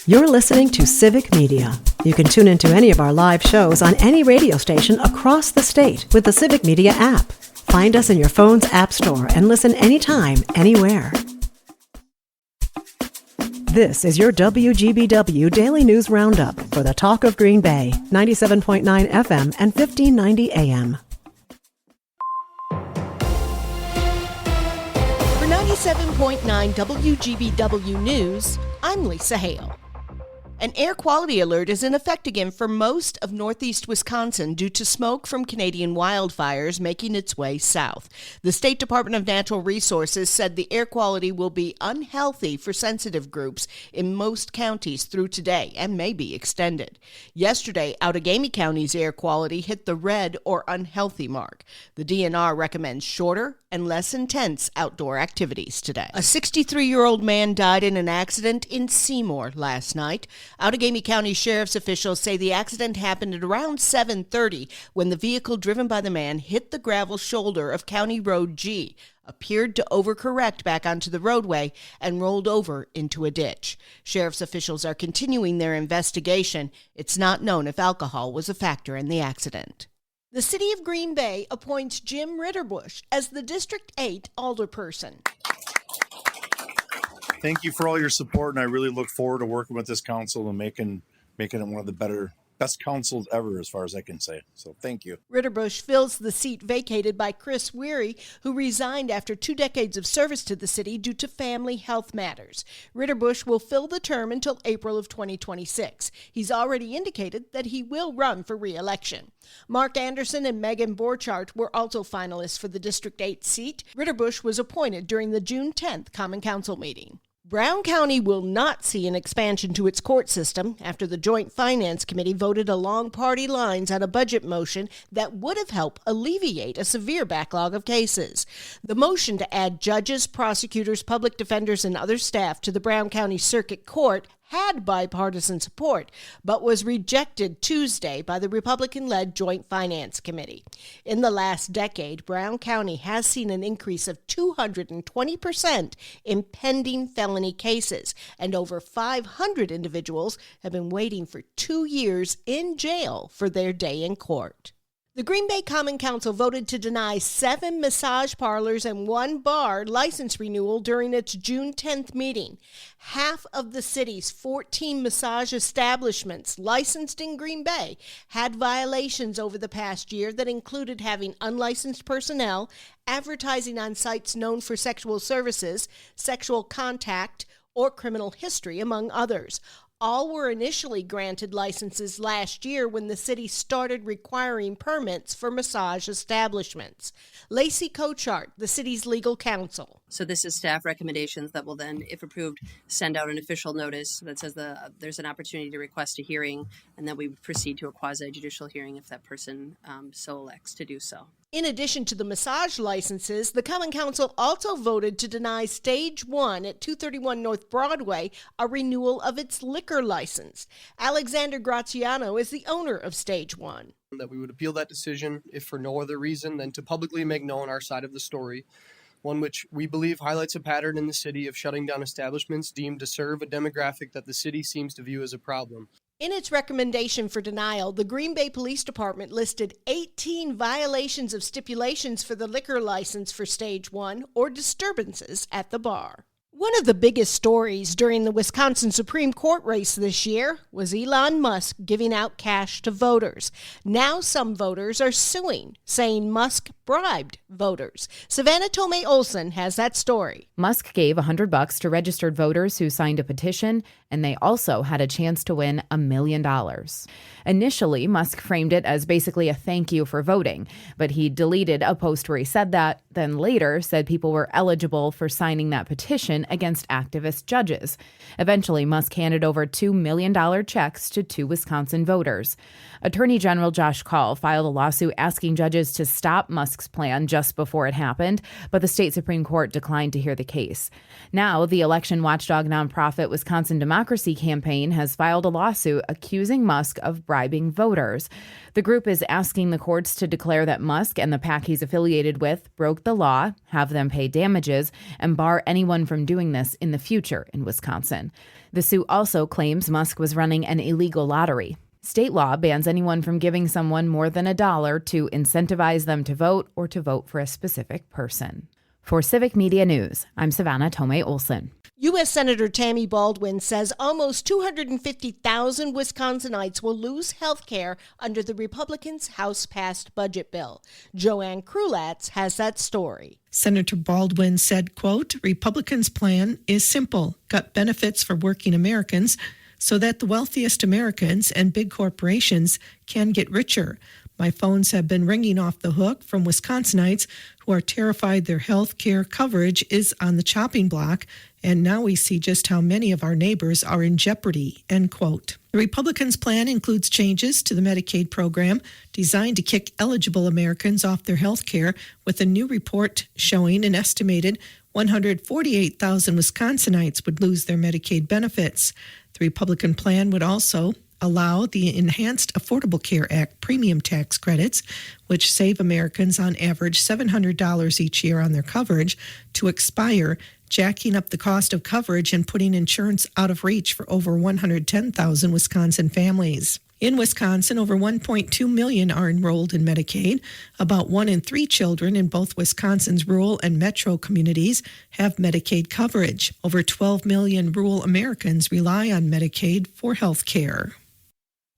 You're listening to Civic Media. You can tune into any of our live shows on any radio station across the state with the Civic Media app. Find us in your phone's app store and listen anytime, anywhere. This is your WGBW Daily News Roundup for the Talk of Green Bay, 97.9 FM and 1590 AM. For 97.9 WGBW News, I'm Lisa Hale. An air quality alert is in effect again for most of northeast Wisconsin due to smoke from Canadian wildfires making its way south. The State Department of Natural Resources said the air quality will be unhealthy for sensitive groups in most counties through today and may be extended. Yesterday, Outagamie County's air quality hit the red or unhealthy mark. The DNR recommends shorter and less intense outdoor activities today. A 63-year-old man died in an accident in Seymour last night. Outagamie County Sheriff's officials say the accident happened at around 7:30 when the vehicle driven by the man hit the gravel shoulder of County Road G, appeared to overcorrect back onto the roadway, and rolled over into a ditch. Sheriff's officials are continuing their investigation. It's not known if alcohol was a factor in the accident. The City of Green Bay appoints Jim Ritterbush as the District 8 alderperson. Thank you for all your support, and I really look forward to working with this council and making it one of the best councils ever, as far as I can say. So thank you. Ritterbush fills the seat vacated by Chris Weary, who resigned after 2 decades of service to the city due to family health matters. Ritterbush will fill the term until April of 2026. He's already indicated that he will run for re-election. Mark Anderson and Megan Borchardt were also finalists for the District 8 seat. Ritterbush was appointed during the June 10th Common Council meeting. Brown County will not see an expansion to its court system after the Joint Finance Committee voted along party lines on a budget motion that would have helped alleviate a severe backlog of cases. The motion to add judges, prosecutors, public defenders, and other staff to the Brown County Circuit Court had bipartisan support, but was rejected Tuesday by the Republican-led Joint Finance Committee. In the last decade, Brown County has seen an increase of 220% in pending felony cases, and over 500 individuals have been waiting for 2 years in jail for their day in court. The Green Bay Common Council voted to deny 7 massage parlors and 1 bar license renewal during its June 10th meeting. Half of the city's 14 massage establishments licensed in Green Bay had violations over the past year that included having unlicensed personnel, advertising on sites known for sexual services, sexual contact, or criminal history, among others. All were initially granted licenses last year when the city started requiring permits for massage establishments. Lacey Cochart, the city's legal counsel. So this is staff recommendations that will then, if approved, send out an official notice that says there's an opportunity to request a hearing, and then we would proceed to a quasi-judicial hearing if that person so elects to do so. In addition to the massage licenses, the Common Council also voted to deny Stage 1 at 231 North Broadway a renewal of its liquor license. Alexander Graziano is the owner of Stage 1. That we would appeal that decision if for no other reason than to publicly make known our side of the story, one which we believe highlights a pattern in the city of shutting down establishments deemed to serve a demographic that the city seems to view as a problem. In its recommendation for denial, the Green Bay Police Department listed 18 violations of stipulations for the liquor license for Stage 1 or disturbances at the bar. One of the biggest stories during the Wisconsin Supreme Court race this year was Elon Musk giving out cash to voters. Now some voters are suing, saying Musk bribed voters. Savannah Tomei Olson has that story. Musk gave $100 to registered voters who signed a petition, and they also had a chance to win $1 million. Initially, Musk framed it as basically a thank you for voting, but he deleted a post where he said that, then later said people were eligible for signing that petition against activist judges. Eventually, Musk handed over $2 million checks to 2 Wisconsin voters. Attorney General Josh Kaul filed a lawsuit asking judges to stop Musk Musk's plan just before it happened, but the state Supreme Court declined to hear the case. Now, the election watchdog nonprofit Wisconsin Democracy Campaign has filed a lawsuit accusing Musk of bribing voters. The group is asking the courts to declare that Musk and the PAC he's affiliated with broke the law, have them pay damages, and bar anyone from doing this in the future in Wisconsin. The suit also claims Musk was running an illegal lottery. State law bans anyone from giving someone more than $1 to incentivize them to vote or to vote for a specific person. For Civic Media News, I'm Savannah Tomei Olson. U.S. Senator Tammy Baldwin says almost 250,000 Wisconsinites will lose health care under the Republicans' House-passed budget bill. Joanne Krulatz has that story. Senator Baldwin said, quote, Republicans' plan is simple, cut benefits for working Americans so that the wealthiest Americans and big corporations can get richer. My phones have been ringing off the hook from Wisconsinites who are terrified their health care coverage is on the chopping block, and now we see just how many of our neighbors are in jeopardy, end quote. The Republicans' plan includes changes to the Medicaid program designed to kick eligible Americans off their health care, with a new report showing an estimated 148,000 Wisconsinites would lose their Medicaid benefits. The Republican plan would also allow the Enhanced Affordable Care Act premium tax credits, which save Americans on average $700 each year on their coverage, to expire, jacking up the cost of coverage and putting insurance out of reach for over 110,000 Wisconsin families. In Wisconsin, over 1.2 million are enrolled in Medicaid. About 1 in 3 children in both Wisconsin's rural and metro communities have Medicaid coverage. Over 12 million rural Americans rely on Medicaid for health care.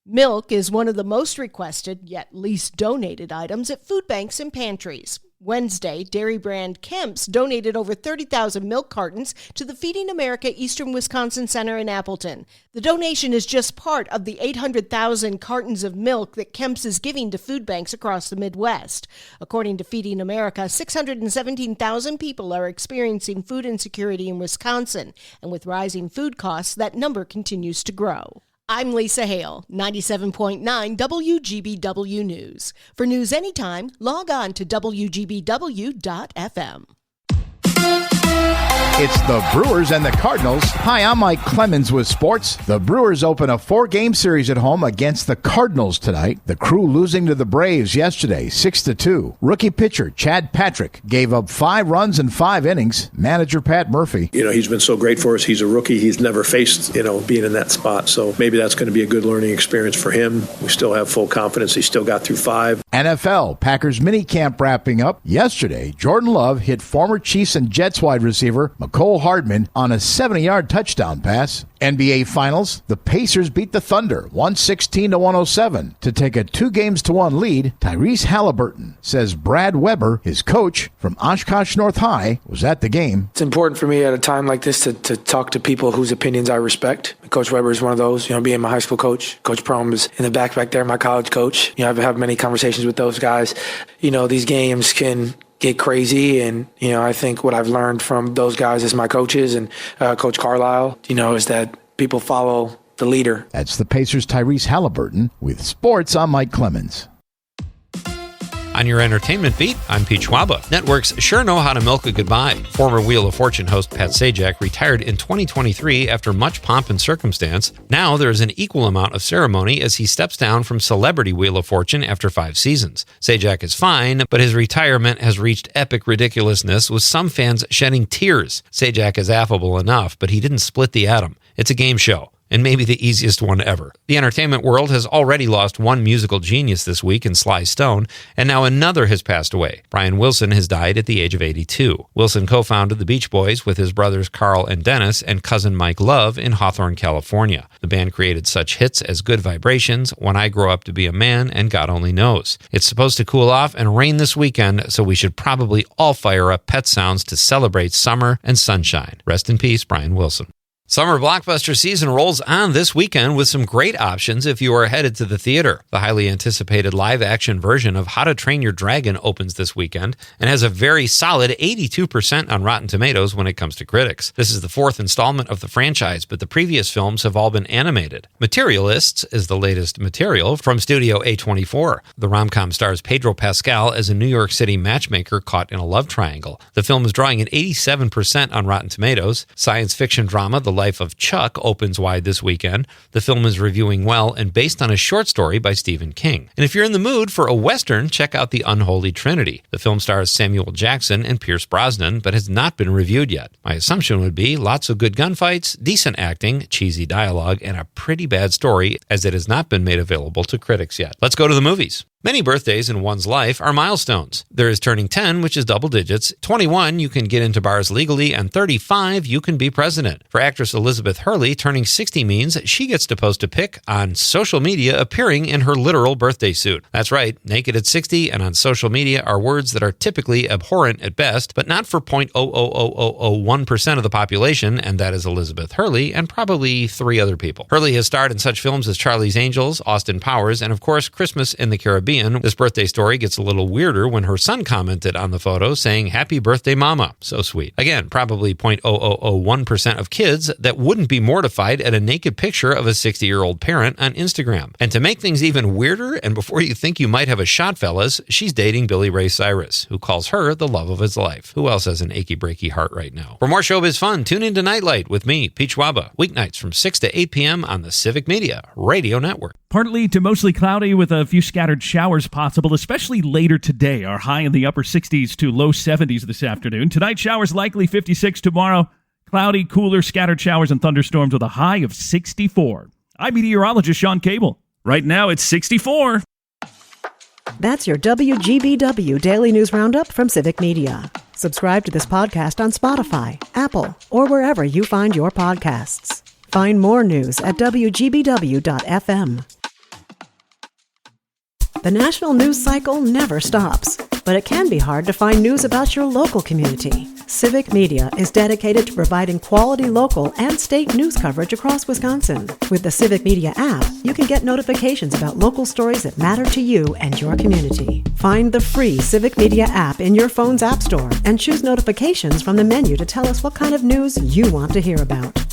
Milk is one of the most requested, yet least donated items at food banks and pantries. Wednesday, dairy brand Kemp's donated over 30,000 milk cartons to the Feeding America Eastern Wisconsin Center in Appleton. The donation is just part of the 800,000 cartons of milk that Kemp's is giving to food banks across the Midwest. According to Feeding America, 617,000 people are experiencing food insecurity in Wisconsin, and with rising food costs, that number continues to grow. I'm Lisa Hale, 97.9 WGBW News. For news anytime, log on to WGBW.FM. It's the Brewers and the Cardinals. Hi, I'm Mike Clemens with sports. The Brewers open a 4-game series at home against the Cardinals tonight. The Crew losing to the Braves yesterday, 6-2. Rookie pitcher Chad Patrick gave up 5 runs in 5 innings. Manager Pat Murphy. He's been so great for us. He's a rookie. He's never faced, being in that spot. So maybe that's going to be a good learning experience for him. We still have full confidence. He still got through 5. NFL Packers minicamp wrapping up. Yesterday, Jordan Love hit former Chiefs and Jets wide receiver Mecole Hardman on a 70-yard touchdown pass. NBA Finals, the Pacers beat the Thunder 116-107 to take a 2-1 lead. Tyrese Halliburton says Brad Weber, his coach from Oshkosh North High, was at the game. It's important for me at a time like this to talk to people whose opinions I respect. Coach Weber is one of those, being my high school coach. Coach Prom is in the back there, my college coach. I've had many conversations with those guys. These games can get crazy, and I think what I've learned from those guys as my coaches and Coach Carlisle, is that people follow the leader. That's the Pacers' Tyrese Halliburton. With sports, I'm Mike Clemens. On your entertainment beat, I'm Pete Schwaba. Networks sure know how to milk a goodbye. Former Wheel of Fortune host Pat Sajak retired in 2023 after much pomp and circumstance. Now there's an equal amount of ceremony as he steps down from Celebrity Wheel of Fortune after 5 seasons. Sajak is fine, but his retirement has reached epic ridiculousness, with some fans shedding tears. Sajak is affable enough, but he didn't split the atom. It's a game show, and maybe the easiest one ever. The entertainment world has already lost one musical genius this week in Sly Stone, and now another has passed away. Brian Wilson has died at the age of 82. Wilson co-founded the Beach Boys with his brothers Carl and Dennis and cousin Mike Love in Hawthorne, California. The band created such hits as Good Vibrations, When I Grow Up to Be a Man, and God Only Knows. It's supposed to cool off and rain this weekend, so we should probably all fire up Pet Sounds to celebrate summer and sunshine. Rest in peace, Brian Wilson. Summer blockbuster season rolls on this weekend with some great options if you are headed to the theater. The highly anticipated live-action version of How to Train Your Dragon opens this weekend and has a very solid 82% on Rotten Tomatoes when it comes to critics. This is the fourth installment of the franchise, but the previous films have all been animated. Materialists is the latest material from Studio A24. The rom-com stars Pedro Pascal as a New York City matchmaker caught in a love triangle. The film is drawing an 87% on Rotten Tomatoes. Science fiction drama The Life of Chuck opens wide this weekend. The film is reviewing well and based on a short story by Stephen King. And if you're in the mood for a Western, check out The Unholy Trinity. The film stars Samuel Jackson and Pierce Brosnan, but has not been reviewed yet. My assumption would be lots of good gunfights, decent acting, cheesy dialogue, and a pretty bad story, as it has not been made available to critics yet. Let's go to the movies. Many birthdays in one's life are milestones. There is turning 10, which is double digits. 21, you can get into bars legally, and 35, you can be president. For actress Elizabeth Hurley, turning 60 means she gets to post a pic on social media appearing in her literal birthday suit. That's right, naked at 60 and on social media are words that are typically abhorrent at best, but not for 0.00001% of the population, and that is Elizabeth Hurley and probably 3 other people. Hurley has starred in such films as Charlie's Angels, Austin Powers, and of course Christmas in the Caribbean. This birthday story gets a little weirder when her son commented on the photo saying, "Happy birthday, mama." So sweet. Again, probably 0.0001% of kids that wouldn't be mortified at a naked picture of a 60-year-old parent on Instagram. And to make things even weirder, and before you think you might have a shot, fellas, she's dating Billy Ray Cyrus, who calls her the love of his life. Who else has an achy breaky heart right now? For more showbiz fun, tune into Nightlight with me, Peach Waba, weeknights from 6 to 8 p.m. on the Civic Media Radio Network. Partly to mostly cloudy with a few scattered showers possible, especially later today. Our high in the upper 60s to low 70s this afternoon. Tonight, showers likely 56. Tomorrow, cloudy, cooler, scattered showers and thunderstorms with a high of 64. I'm meteorologist Sean Cable. Right now, it's 64. That's your WGBW Daily News Roundup from Civic Media. Subscribe to this podcast on Spotify, Apple, or wherever you find your podcasts. Find more news at WGBW.FM. The national news cycle never stops, but it can be hard to find news about your local community. Civic Media is dedicated to providing quality local and state news coverage across Wisconsin. With the Civic Media app, you can get notifications about local stories that matter to you and your community. Find the free Civic Media app in your phone's app store and choose notifications from the menu to tell us what kind of news you want to hear about.